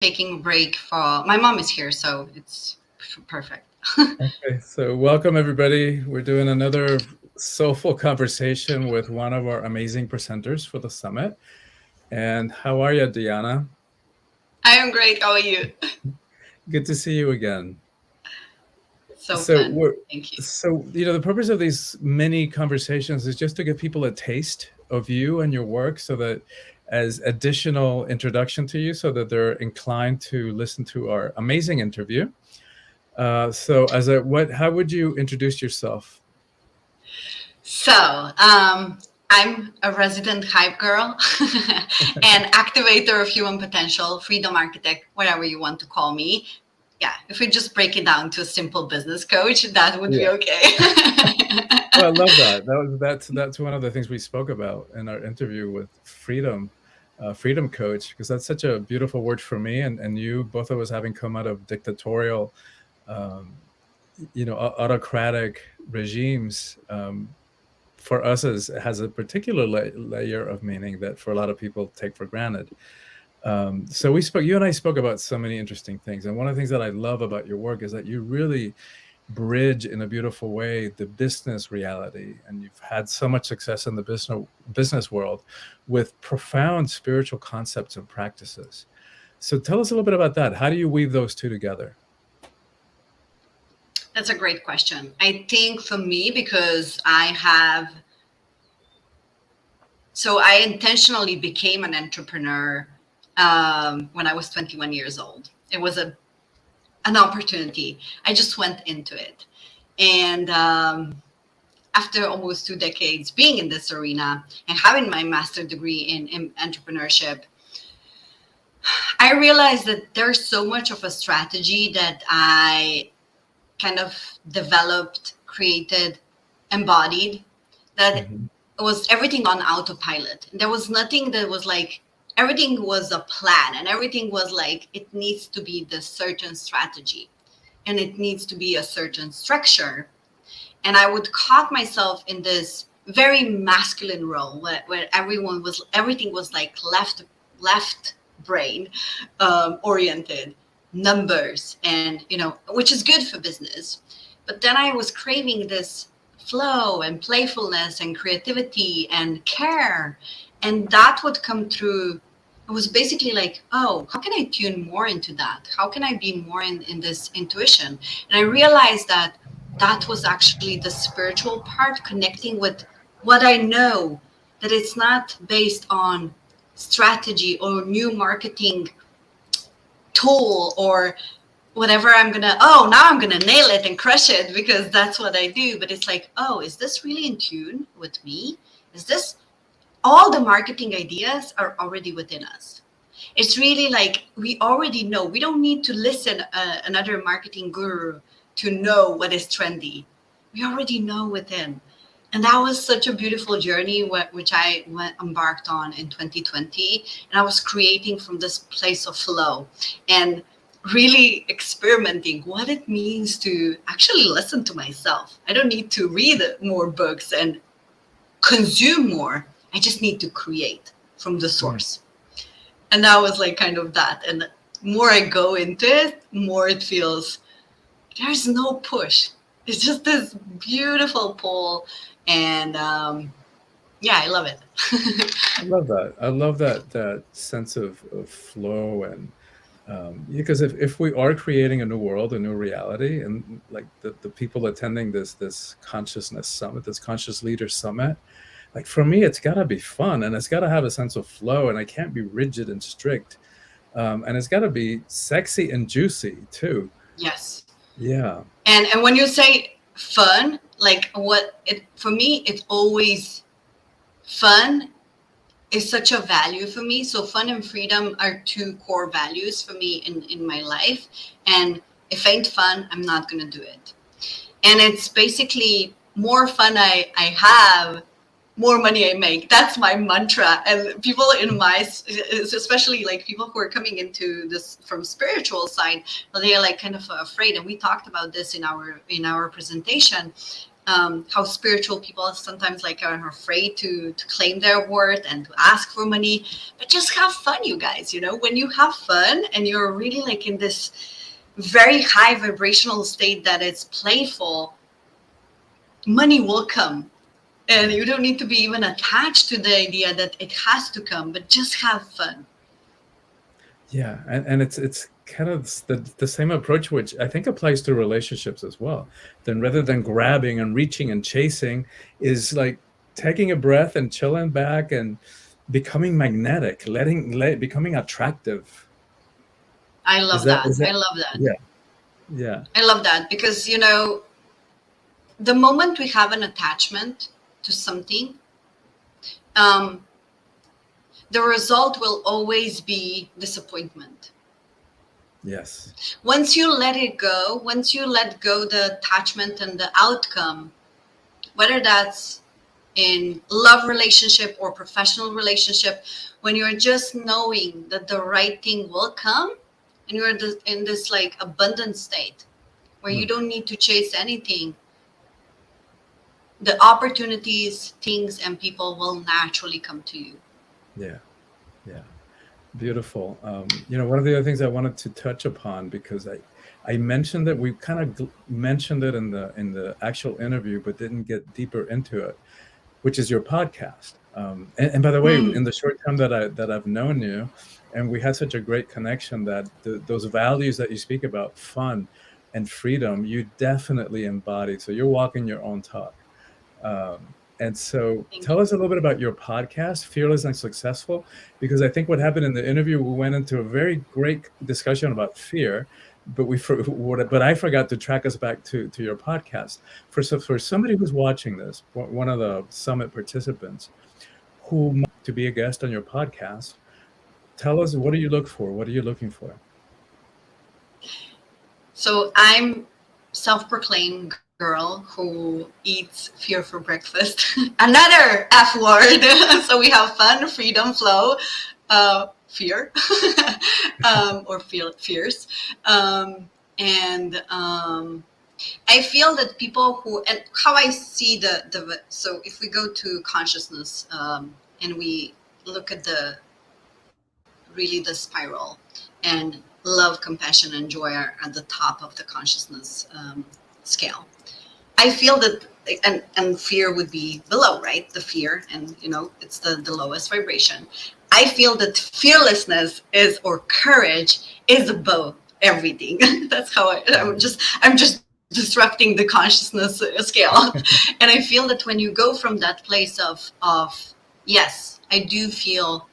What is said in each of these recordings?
taking a break for my mom is here, so it's perfect. Okay, so welcome everybody. We're doing another soulful conversation with one of our amazing presenters for the summit. And how are you, Diana? I am great. How are you? Good to see you again. So So fun. we're Thank you. the purpose of these mini conversations is just to give people a taste of you and your work so that as additional introduction to you so that they're inclined to listen to our amazing interview. So as a what how would you introduce yourself? I'm a resident hype girl and activator of human potential, freedom architect, whatever you want to call me. Yeah, if we just break it down to a simple business coach, that would be Yeah. okay. Well, I love that. That's one of the things we spoke about in our interview with Freedom Coach, because that's such a beautiful word for me and you, both of us having come out of dictatorial, um, autocratic regimes. For us, as has a particular layer of meaning that for a lot of people take for granted. So you and I spoke about so many interesting things, and one of the things that I love about your work is that you really bridge in a beautiful way the business reality, and you've had so much success in the business world with profound spiritual concepts and practices. So tell us a little bit about that. How do you weave those two together? That's a great question. I think for me, because I intentionally became an entrepreneur when I was 21 years old. It was an opportunity. I just went into it. And after almost 2 decades being in this arena and having my master's degree in entrepreneurship, I realized that there's so much of a strategy that I kind of developed, created, embodied, that Mm-hmm. it was everything on autopilot. There was nothing that was like, everything was a plan and everything was like, it needs to be this certain strategy and it needs to be a certain structure. And I would caught myself in this very masculine role where everything was like left brain oriented, numbers, and which is good for business. But then I was craving this flow and playfulness and creativity and care, and that would come through. It was basically like, oh, how can I tune more into that? How can I be more in this intuition? And I realized that that was actually the spiritual part, connecting with what I know, that it's not based on strategy or new marketing tool or whatever. Now I'm gonna nail it and crush it because that's what I do. But it's like, oh, is this really in tune with me? Is this, all the marketing ideas are already within us? It's really like we already know. We don't need to listen another marketing guru to know what is trendy. We already know within. And that was such a beautiful journey, which I embarked on in 2020. And I was creating from this place of flow and really experimenting what it means to actually listen to myself. I don't need to read more books and consume more. I just need to create from the Mm. source. And that was like kind of that. And the more I go into it, more it feels there's no push. It's just this beautiful pull. And yeah, I love it. I love that. I love that sense of flow and because if we are creating a new world, a new reality, and like the people attending this consciousness summit, this conscious leader summit, like for me, it's got to be fun and it's got to have a sense of flow and I can't be rigid and strict. And it's got to be sexy and juicy too. Yes. Yeah. And when you say fun, like what it for me, it's always fun is such a value for me. So fun and freedom are two core values for me in my life. And if ain't fun, I'm not gonna do it. And it's basically more fun I have, more money I make. That's my mantra. And people in my, especially like people who are coming into this from spiritual side, they are like kind of afraid. And we talked about this in our presentation. how spiritual people sometimes like are afraid to claim their worth and to ask for money. But just have fun, you guys. When you have fun and you're really like in this very high vibrational state that it's playful, money will come. And you don't need to be even attached to the idea that it has to come, but just have fun. Yeah, and it's kind of the same approach, which I think applies to relationships as well. Then rather than grabbing and reaching and chasing, is like taking a breath and chilling back and becoming magnetic, becoming attractive. I love that. I love that. Yeah. I love that because, the moment we have an attachment to something, the result will always be disappointment. Yes. Once you let it go, once you let go the attachment and the outcome, whether that's in love relationship or professional relationship, when you're just knowing that the right thing will come and you're in this like abundant state where you don't need to chase anything, the opportunities, things, and people will naturally come to you. Yeah. Beautiful. One of the other things I wanted to touch upon, because I mentioned that we kind of mentioned it in the actual interview, but didn't get deeper into it, which is your podcast. And by the way, in the short time that I've known you, and we had such a great connection, that those values that you speak about, fun and freedom, you definitely embody. So you're walking your own talk. And so tell us a little bit about your podcast, Fearless and Successful, because I think what happened in the interview, we went into a very great discussion about fear, but I forgot to track us back to your podcast. For somebody who's watching this, one of the summit participants who might to be a guest on your podcast, tell us, what do you look for? What are you looking for? So I'm self-proclaimed girl who eats fear for breakfast. Another F word. So we have fun, freedom, flow, fear, or fears. I feel that people and how I see so if we go to consciousness, and we look at the spiral, and love, compassion, and joy are at the top of the consciousness scale. I feel that, and fear would be below, right? The fear, and it's the lowest vibration. I feel that fearlessness or courage is above everything. That's how I'm just disrupting the consciousness scale. And I feel that when you go from that place of yes, I do feel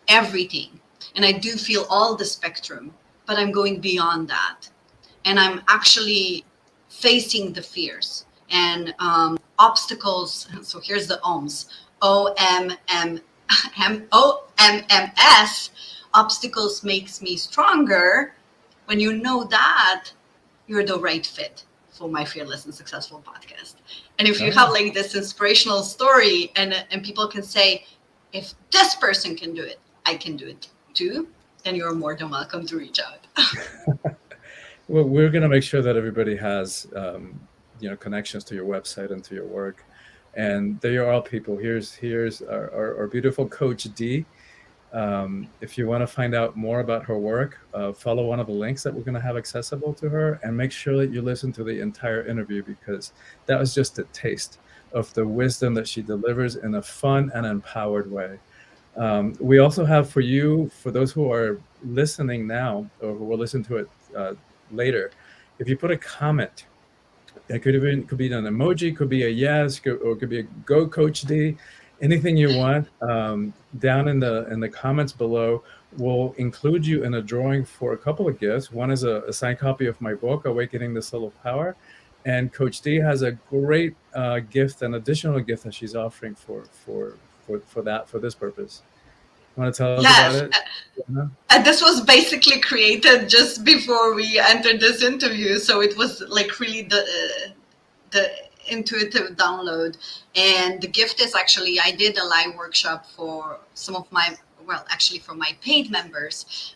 everything, and I do feel all the spectrum, but I'm going beyond that, and I'm actually facing the fears and obstacles. So here's the OMS, OMMS. Obstacles makes me stronger. When you know that, you're the right fit for my Fearless and Successful podcast. And if you have like this inspirational story, and people can say, if this person can do it, I can do it too, then you're more than welcome to reach out. Well, we're going to make sure that everybody has, connections to your website and to your work. And there are all people. Here's our beautiful Coach D. If you want to find out more about her work, follow one of the links that we're going to have accessible to her, and make sure that you listen to the entire interview, because that was just a taste of the wisdom that she delivers in a fun and empowered way. We also have for those who are listening now, or who will listen to it later, if you put a comment, it could be an emoji, could be a yes, or could be a go Coach D, anything you want, down in the comments below. We'll include you in a drawing for a couple of gifts. One is a signed copy of my book, Awakening the Soul of Power, and Coach D has a great gift, an additional gift that she's offering for this purpose. Want to tell us about it? This was basically created just before we entered this interview, so it was like really the intuitive download. And the gift is actually, I did a live workshop for some of my, for my paid members,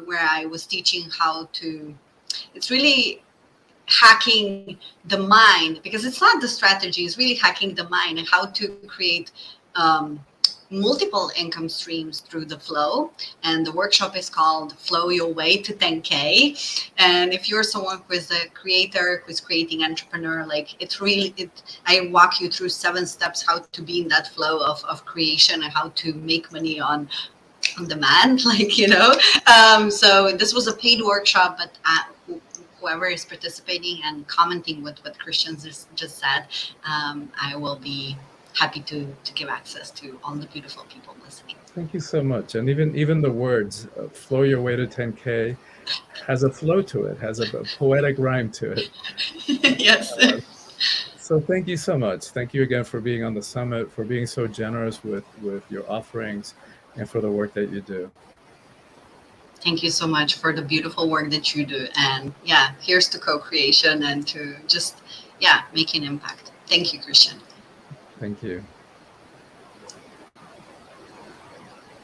where I was teaching how to. It's really hacking the mind, because it's not the strategy, it's really hacking the mind and how to create multiple income streams through the flow. And the workshop is called Flow Your Way to 10K. And if you're someone who is a creator, who's creating entrepreneur, like I walk you through 7 steps how to be in that flow of creation and how to make money on demand, like, you know. So this was a paid workshop, but whoever is participating and commenting with what Christian just said, I will be happy to give access to all the beautiful people listening. Thank you so much. And even the words "flow your way to 10K" has a flow to it, has a poetic rhyme to it. Yes. So thank you so much. Thank you again for being on the summit, for being so generous with your offerings, and for the work that you do. Thank you so much for the beautiful work that you do. And yeah, here's to co-creation and to just, make an impact. Thank you, Christian. Thank you.